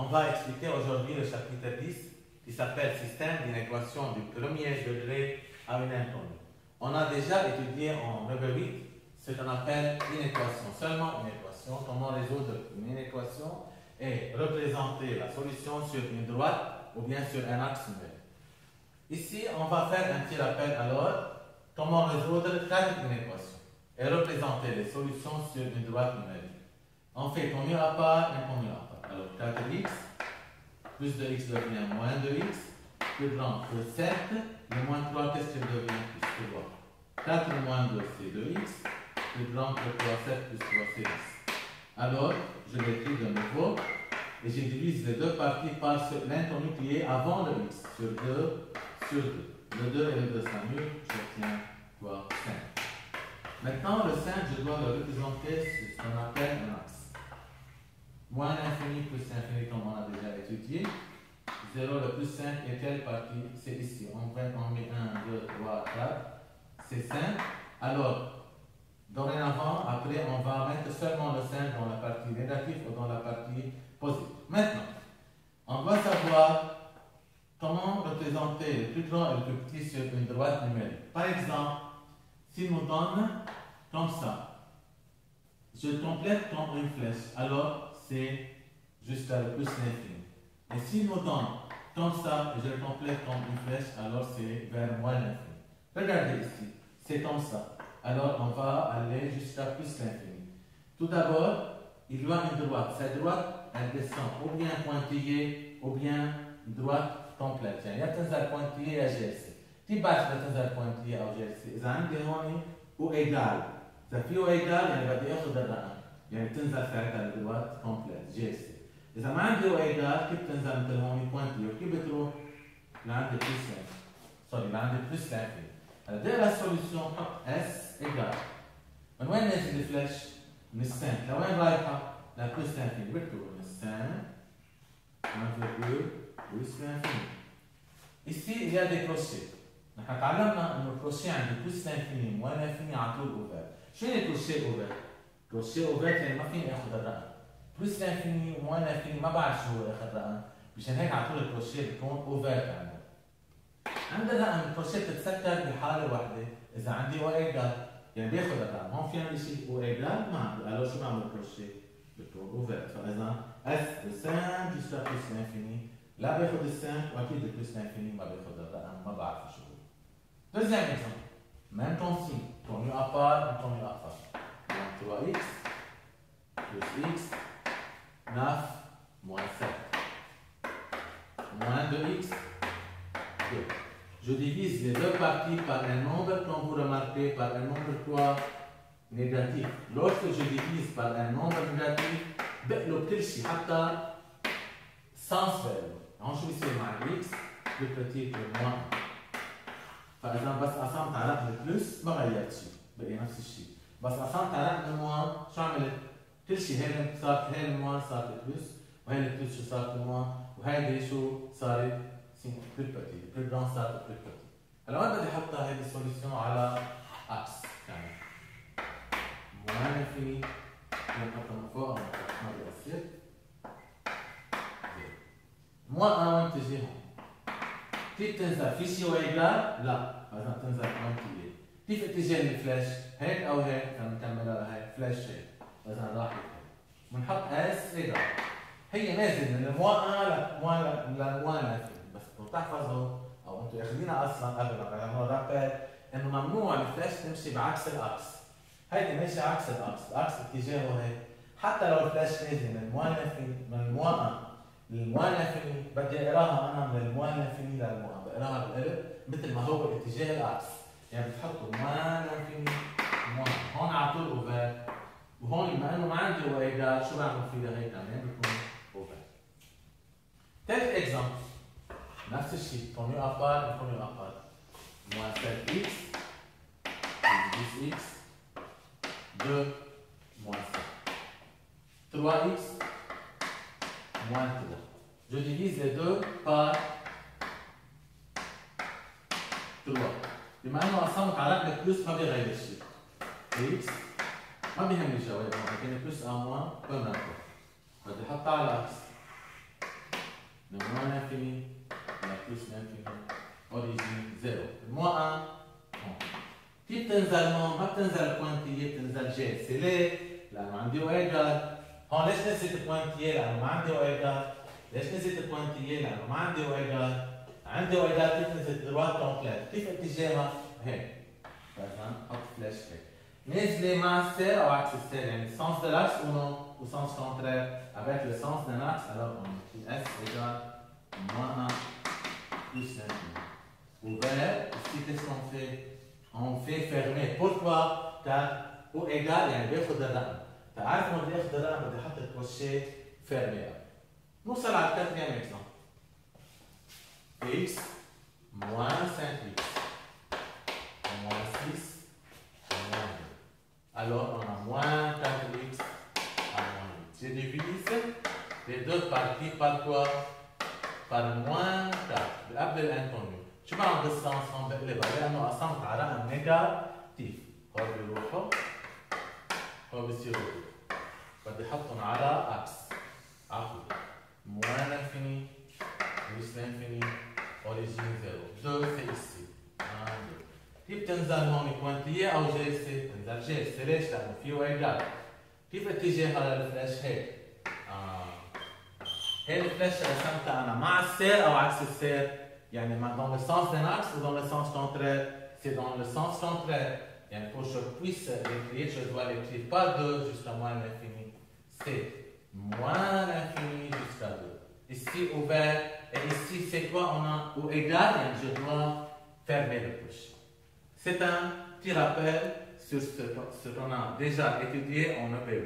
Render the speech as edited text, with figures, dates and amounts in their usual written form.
on va expliquer aujourd'hui le chapitre 10 qui s'appelle Système d'inéquation du premier degré à une inconnue. On a déjà étudié en level 8 ce qu'on appelle une équation, seulement une équation, comment résoudre une inéquation et représenter la solution sur une droite ou bien sur un axe numérique. Ici, on va faire un petit rappel alors, comment résoudre 4 inéquations et représenter les solutions sur une droite numérique. On fait connu à part, inconnu à part. Alors 4x plus 2x devient moins 2x, plus grand que 7, le moins 3, qu'est-ce qu'il devient plus 3? 4 moins 2, c'est 2x, plus grand que 3, 7 plus 3, c'est x. Alors, je l'écris de nouveau, et je divise les deux parties par l'inconnu qui est avant le x, sur 2, sur 2. Le 2 et le 2 s'annulent, j'obtiens quoi? 5. Maintenant, le 5, je dois le représenter sur ce qu'on appelle un axe. Moins l'infini plus l'infini, comme on a déjà étudié. 0, le plus 5 est quelle partie? C'est ici. On met 1, 2, 3, 4. C'est 5. Alors, dorénavant, après, on va mettre seulement le 5 dans la partie négative ou dans la partie positive. Maintenant, on doit savoir comment représenter le plus grand et le plus petit sur une droite numérique. Par exemple, s'il nous donne comme ça, je complète comme une flèche, alors c'est jusqu'à le plus l'infini. Et s'il nous donne comme ça, et je le complète comme une flèche, alors c'est vers moins l'infini. Regardez ici, c'est comme ça. Alors on va aller jusqu'à plus l'infini. Tout d'abord, il y a une droite. Cette droite, elle descend ou bien pointillée, ou bien droite complète. يعني يا بتنزل pointillée يا جالسة. كيف بعرف إذا بتنزل pointillée أو جالسة؟ إذا عندي هون وإيجال. إذا فيه إيجال يعني بدي آخذ الرقم. يعني بتنزل ساعتها الدروات كومبليت جالسة. إذا ما عندي إيجال كيف بتنزل مثل هون pointillée وكيف بتروح لعندي بلس سوري لعندي بلس l'infini. هلا بدي أقرا السوليوشن حط S إيجال. من وين نازل الفلاش؟ من السين. لوين رايحة؟ لبلس l'infini. بكتب من السين. 1,. plus l'infini. Ici, il y a des crochets. Nous avons appris le crochet عند plus l'infini, moins l'infini على طول ouvert. شو هي الكروشيه ouvert؟ كروشيه ouvert يعني ما فيني اخذ الرقم. plus l'infini, moins l'infini ما بعرف شو هو اخر رقم، مشان هيك على طول الكروشيه بيكون ouvert عندنا. عند الرقم الكروشيه بتتسكر بحاله واحده، إذا عندي او ايجال يعني بياخذ الرقم، هون في عندي شيء او ايجال ما عندي، alors شو بعمل الكروشيه؟ بيكون ouvert، فإذا S de 5 jusqu'à plus l'infini. لا بياخذ السين واكيد البلس l'infini ما بياخذ الرقم ما بعرف شو هو. Deuxième exemple. Même consigne. Connu à part, inconnu à part. Moins 3x plus x, 9 moins 7. Moins 2x, 2. Je divise les deux parties par un nombre, comme vous remarquez, par un nombre quoi? Négatif. Lorsque je divise par un nombre négatif, بقلب كل شيء حتى sens verbe. هون شو بيصير مع x plus petit que moins. فإذا بس قسمت على رقم البلس ما غيرت شيء، بقي نفس الشيء. بس قسمت على رقم الموان شو عملت؟ كل شيء هي صارت هي الموان صارت البلس، وهي البلس شو صارت الموان، وهيدي شو صارت؟ بلس بتي، بلس جراند صارت بلس بتي. هلا وين بدي احطها هيدي السوليوشن على اكس يعني موان انفيني بنحطها من فوق أو من تحت ما بيأثر. موان وين تجي هون؟ كيف تنزل؟ في شيء وإيجال؟ لا، إذا تنزل كوانتية. كيف اتجاه الفلاش؟ هيك أو هيك؟ بنكملها هيك، فلاش هيك. إذا راحت هيك. بنحط اس إيجال. هي نازل من الموان للموان بس بدكم تحفظوا أو أنتم ياخذينها أصلا قبل ما نعمل رابيل إنه ممنوع الفلاش تمشي بعكس الأكس. هيدي ماشية عكس الأكس، الأكس اتجاهه هيك. حتى لو الفلاش نازل من الموان للموان l'infini بدي اقراها انا من الموان l'infini للموان، بقراها بالقلب مثل ما هو اتجاه الاكس، يعني بتحطوا موان l'infini موان، هون على طول اوفر، وهون بما انه ما عندي هو ايجال شو بعمل فيها هيك كمان بتكون اوفر. ثالث اكزامبل نفس الشيء، connu à part inconnu à part. Moins 7x plus 10x 2 moins 7. 3x moins 3. Je divise les deux par 3. بما انه قسمت على رقم البلس ما بيغير شيء. x ما بيهمني الجواب، لكن بلس او موان بمنطق. بدي احطها على اكس. de moins l'infini à plus l'infini, origine 0. Moins 1, 1. كيف تنزل هون؟ ما بتنزل كوانتية، بتنزل جي سيلي لأنه عندي وإيجاد. هون ليش نزلت كوانتية؟ لأنه ما عندي وإيجاد. ليش نزلت كوانتية؟ لأنه ما عندي وإيجاد. عندي وإيجاد كيف نزلت دروات كومبليت؟ كيف اتجاهها؟ هيك. فإذا حط فلاش هيك. نازلة مع السير أو عكس السير، يعني sens de l'axe ou non, ou sens contraire. Avec le sens d'un axe, alors on écrit S égale moins 1 plus l'infini. Ouvert, ici qu'est-ce qu'on fait? On fait fermer. Pourquoi? Car ou égal يعني بياخد الرقم. تعرف لما بدي اخد الرقم بدي احط الكروشيه fermé. نوصل على الكاتريام exemple. X moins 5x moins 6 moins 2. Alors on a moins 4x à moins 8. Je divise les deux parties par quoi? Par moins 4. قبل الانتونيو. شو بعمل بالسنس هون بقلبها؟ لأنه قسمت على رقم نيجاتيف. هول بيروحوا هول بيصيروا بدي احطهم على اكس. عفوا. موان l'infini plus l'infini origine 0. 2 c'est ici. 1 2. كيف بتنزل هون كوانتية أو جالسة؟ بتنزل جالسة. ليش؟ لأنه في وإيجاد. كيف اتجاهها للفلاش هيك؟ هي الفلاش رسمتها أنا مع السير أو عكس السير. يعني dans le sens d'un axe ou dans le sens contraire? C'est dans le sens contraire. Yani pour que je puisse l'écrire, je dois l'écrire par 2 jusqu'à moins l'infini. C'est moins l'infini jusqu'à 2. Ici ouvert et ici c'est quoi? On a ou égal et je dois fermer le push. C'est un petit rappel sur ce qu'on a déjà étudié en EPE.